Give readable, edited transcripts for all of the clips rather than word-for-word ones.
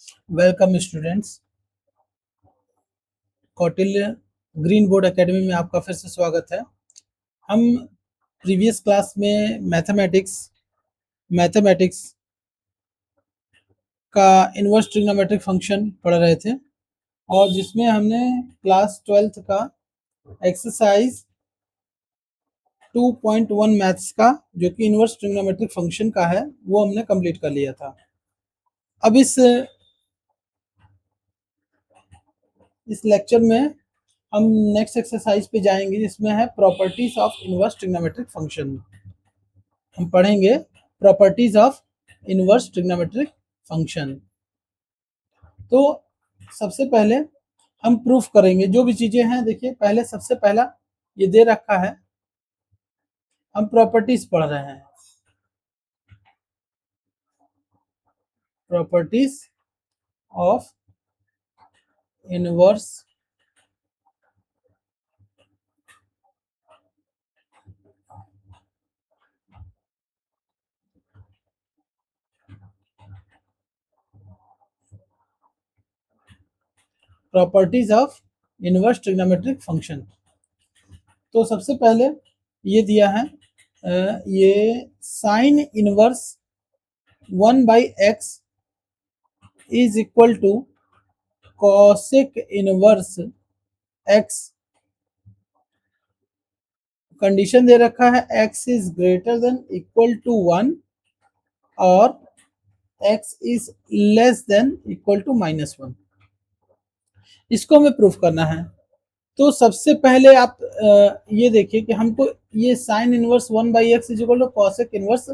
Welcome students. Kautilya green board academy में आपका फिर से स्वागत है। हम प्रीवियस क्लास में मैथमेटिक्स का इन्वर्स ट्रिग्नोमेट्रिक फंक्शन पढ़ रहे थे और जिसमें हमने क्लास 12th का एक्सरसाइज 2.1 मैथ्स का जो कि इन्वर्स ट्रिग्नोमेट्रिक फंक्शन का है वो हमने कंप्लीट कर लिया था। अब इस लेक्चर में हम नेक्स्ट एक्सरसाइज पे जाएंगे जिसमें है properties of inverse trigonometric function. हम पढ़ेंगे properties of inverse trigonometric function. तो सबसे पहले हम प्रूफ करेंगे जो भी चीजें हैं। देखिए पहले सबसे पहला ये दे रखा है, हम प्रॉपर्टीज पढ़ रहे हैं। Properties of inverse properties of inverse trigonometric function. तो सबसे पहले ये दिया है, ये sine inverse 1/x is equal to cosec inverse x। Condition दे रखा है x is greater than equal to 1 और x is less than equal to -1। इसको हमें प्रूफ करना है। तो सबसे पहले आप ये देखिए कि हमको ये sine inverse 1/x is equal to cosec inverse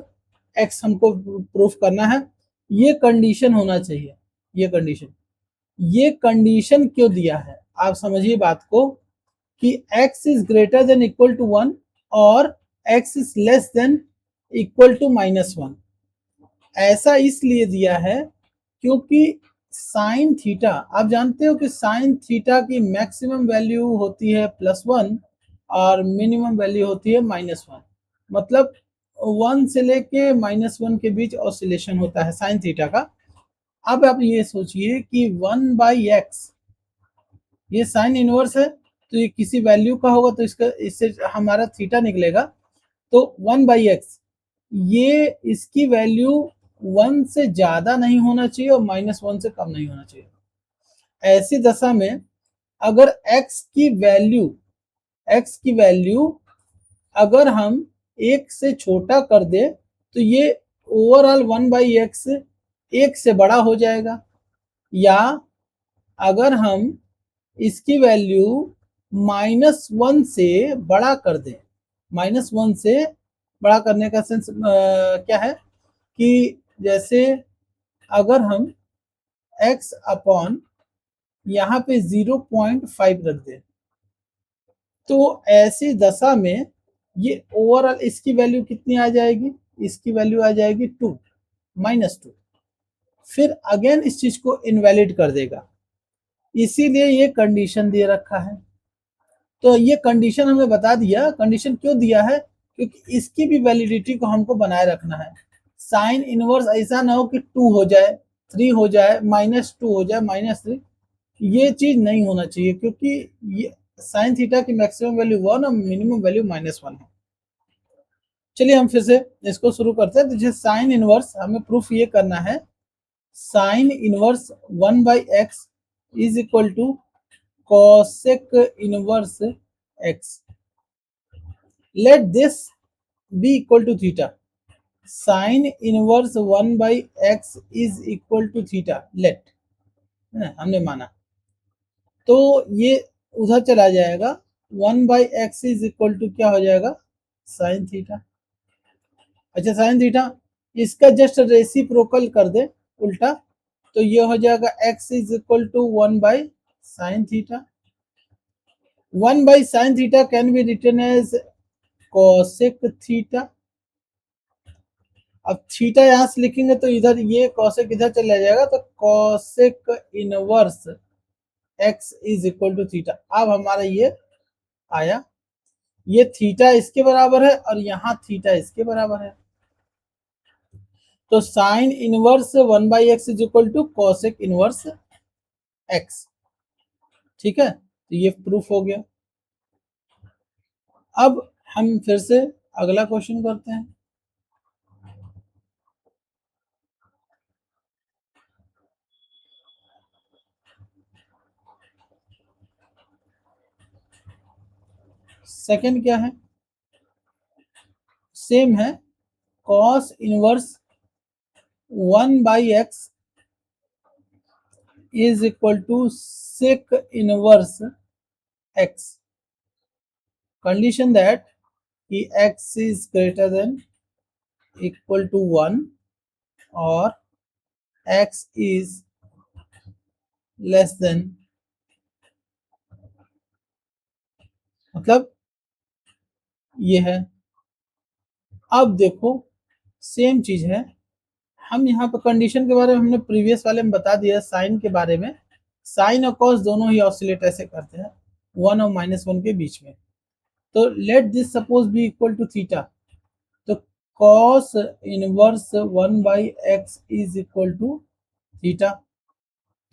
x हमको प्रूफ करना है। ये कंडीशन होना चाहिए। ये कंडीशन क्यों दिया है आप समझिए बात को कि x is greater than equal to 1 और x is less than equal to -1। ऐसा इसलिए दिया है क्योंकि साइन थीटा, आप जानते हो कि साइन थीटा की मैक्सिमम वैल्यू होती है +1 और मिनिमम वैल्यू होती है -1। मतलब 1 से लेके -1 के बीच ऑसिलेशन होता है साइन थीटा का। अब आप ये सोचिए कि 1/x ये साइन इनवर्स है तो ये किसी वैल्यू का होगा तो इससे हमारा थीटा निकलेगा। तो 1/x ये इसकी वैल्यू 1 से ज्यादा नहीं होना चाहिए और -1 से कम नहीं होना चाहिए। ऐसी दशा में अगर x की वैल्यू अगर हम 1 से छोटा कर दे तो ये ओवरऑल 1/x 1 से बड़ा हो जाएगा। या अगर हम इसकी वैल्यू -1 से बड़ा कर दें, -1 से बड़ा करने का सेंस क्या है कि जैसे अगर हम x अपॉन यहाँ पे 0.5 रख दें तो ऐसी दशा में ये ओवरऑल इसकी वैल्यू कितनी आ जाएगी, इसकी वैल्यू आ जाएगी 2 -2। फिर अगेन इस चीज को इनवैलिड कर देगा, इसीलिए ये कंडीशन दे रखा है। तो ये कंडीशन हमें बता दिया। कंडीशन क्यों दिया है क्योंकि इसकी भी वैलिडिटी को हमको बनाए रखना है। साइन इनवर्स ऐसा ना हो कि 2 हो जाए, 3 हो जाए, -2 हो जाए, -3, ये चीज नहीं होना चाहिए क्योंकि ये साइन थीटा की मैक्सिमम वैल्यू 1 और मिनिमम वैल्यू -1 है। चलिए हम फिर से इसको शुरू करते हैं। तो जैसे साइन इनवर्स हमें प्रूफ ये करना है, sine inverse 1/x is equal to cosec inverse x। Let this be equal to theta. Sine inverse 1/x is equal to theta. Let हमने माना तो ये उधर चला जाएगा। 1/x इज इक्वल टू क्या हो जाएगा, साइन थीटा। अच्छा साइन थीटा इसका जस्ट रेसिप्रोकल कर दे उल्टा तो ये हो जाएगा x is equal to 1/sin theta. 1/sin theta can be written as cosec theta. अब थीटा यहां से लिखेंगे तो इधर ये cosec इधर चला जाएगा तो cosec inverse x is equal to theta. अब हमारा ये आया, ये थीटा इसके बराबर है और यहाँ थीटा इसके बराबर है। तो sine inverse 1/x is equal to cosec inverse x। ठीक है, तो ये प्रूफ हो गया। अब हम फिर से अगला क्वेश्चन करते हैं। सेकंड क्या है, सेम है, cos inverse 1/x is equal to sec inverse x, condition that कि x is greater than equal to 1 और x इज लेस देन, मतलब ये है। अब देखो सेम चीज है, हम यहाँ पर कंडीशन के बारे में हमने प्रीवियस वाले में बता दिया, साइन के बारे में, साइन और कॉस दोनों ही ऑसिलेट ऐसे करते हैं 1 और -1 के बीच में। तो let this suppose be equal to theta, तो cos inverse 1/x is equal to theta,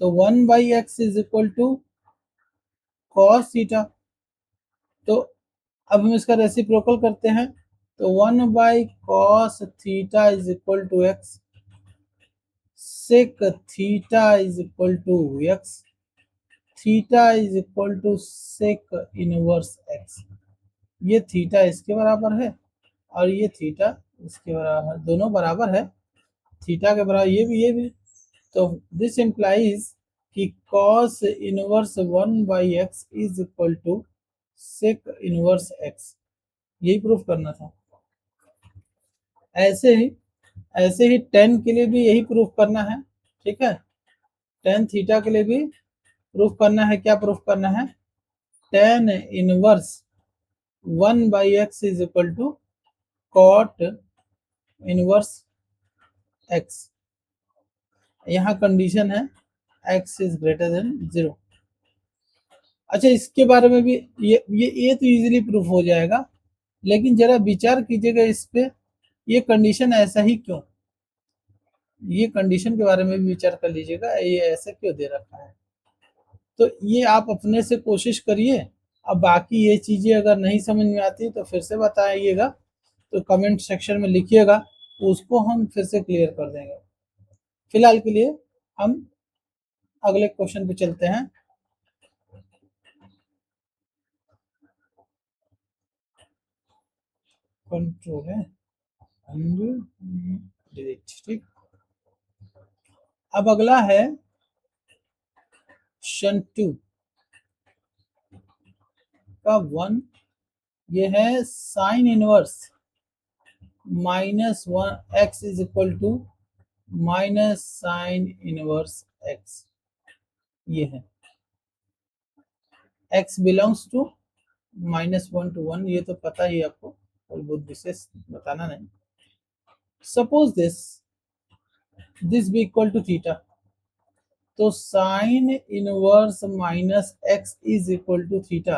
तो 1/x is equal to cos theta. तो अब हम इसका रेसिप्रोकल करते हैं, तो 1/cos theta is equal to x, sec theta is equal to x, theta is equal to sec inverse x। ये theta इसके बराबर है और ये थीटा इसके बराबर है, दोनों बराबर है, थीटा के बराबर ये भी। तो दिस इम्प्लाइज कि cos inverse 1/x is equal to sec inverse x, यही प्रूफ करना था। ऐसे ही tan के लिए भी यही प्रूफ करना है। ठीक है, tan थीटा के लिए भी प्रूफ करना है। क्या प्रूफ करना है, tan inverse 1/x is equal to cot inverse x। यहाँ कंडीशन है x इज ग्रेटर देन 0। अच्छा, इसके बारे में भी ये तो इजीली प्रूफ हो जाएगा, लेकिन जरा विचार कीजिएगा इस पे, ये कंडीशन ऐसा ही क्यों, ये कंडीशन के बारे में भी विचार कर लीजिएगा, ये ऐसे क्यों दे रखा है। तो ये आप अपने से कोशिश करिए। अब बाकी ये चीज़ें अगर नहीं समझ में आती तो फिर से बताइएगा, तो कमेंट सेक्शन में लिखिएगा, उसको हम फिर से क्लियर कर देंगे। फिलहाल के लिए हम अगले क्वेश्चन पे चलते हैं। कंट्रोल है डिलीट, ठीक। अब अगला है क्वेश्चन 2 का 1, ये है sine inverse -1x is equal to minus sine inverse x। ये है x बिलोंग्स टू -1 to 1, ये तो पता ही आपको, कोई बहुत विशेष बताना नहीं। Suppose this be equal to theta, तो sine inverse -x is equal to theta,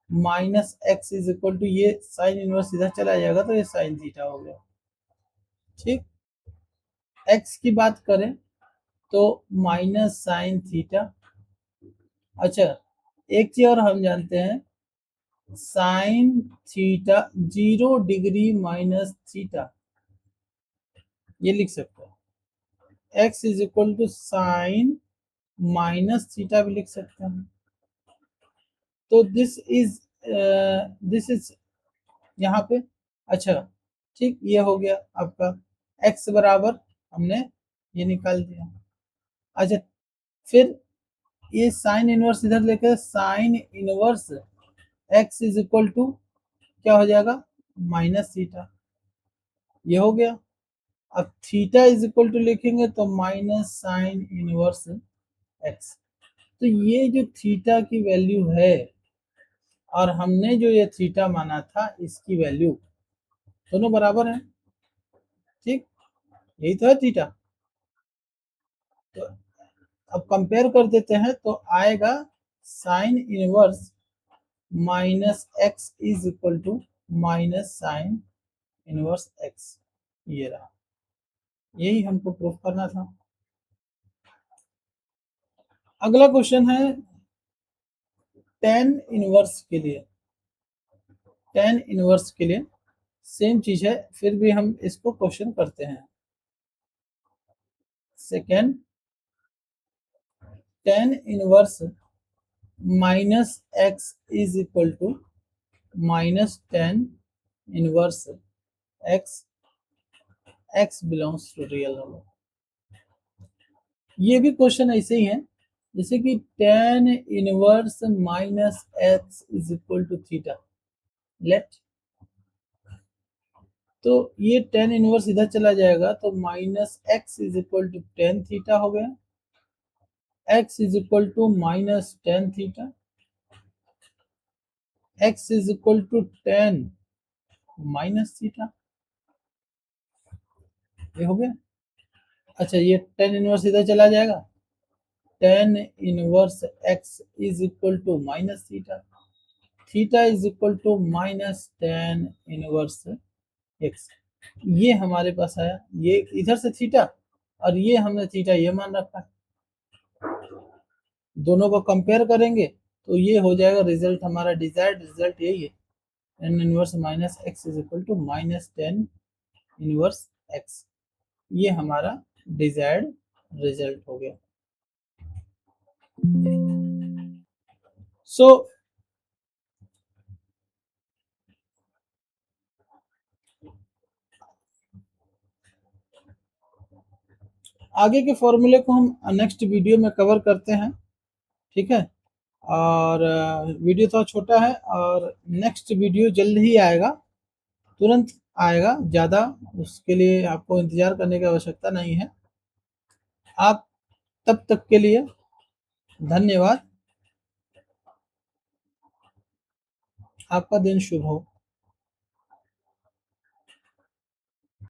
-x is equal to, ये साइन इनवर्स इधर चला जाएगा तो ये साइन थीटा हो गया। ठीक, x की बात करें तो माइनस साइन थीटा। अच्छा, एक चीज और हम जानते हैं, sine theta 0 degree minus theta, ये लिख सकते हैं। x is equal to sine minus theta भी लिख सकते हैं। तो दिस इज यहाँ पे, अच्छा ठीक, ये हो गया आपका x बराबर, हमने ये निकाल दिया। अच्छा, फिर ये साइन इनवर्स इधर लेकर sine inverse x is equal to क्या हो जाएगा, माइनस थीटा, ये हो गया। अब थीटा इज इक्वल टू लिखेंगे तो माइनस साइन इनवर्स x। तो ये जो थीटा की वैल्यू है और हमने जो ये थीटा माना था, इसकी वैल्यू दोनों बराबर है। ठीक, यही तो है थीटा। तो अब कंपेयर कर देते हैं तो आएगा sine inverse minus x is equal to minus sine inverse x, ये रहा। यही हमको प्रूफ करना था। अगला क्वेश्चन है tan इनवर्स के लिए। tan इनवर्स के लिए सेम चीज है, फिर भी हम इसको क्वेश्चन करते हैं। Second, tan inverse minus x is equal to minus tan inverse x, x belongs to real number. ये भी क्वेश्चन ऐसे ही है जैसे कि tan inverse minus x is equal to theta. Let, तो ये tan इनवर्स इधर चला जाएगा तो minus x is equal to tan theta हो गया, x is equal to minus tan theta, x is equal to tan minus theta. ये हो गया। अच्छा, ये tan इनवर्स इधर चला जाएगा, tan inverse x is equal to minus theta, theta is equal to minus tan inverse x। ये हमारे पास आया, ये इधर से थीटा और ये हमने थीटा ये मान रखा है। दोनों को कंपेयर करेंगे तो ये हो जाएगा रिजल्ट, हमारा डिजायर्ड रिजल्ट यही है, tan inverse minus x is equal to minus tan inverse x. ये हमारा डिजायर्ड रिजल्ट हो गया। सो आगे के फॉर्मूले को हम नेक्स्ट वीडियो में कवर करते हैं, ठीक है। और वीडियो थोड़ा छोटा है और नेक्स्ट वीडियो जल्द ही आएगा, तुरंत आएगा, ज़्यादा उसके लिए आपको इंतज़ार करने की आवश्यकता नहीं है। आप तब तक के लिए धन्यवाद। आपका दिन शुभ हो।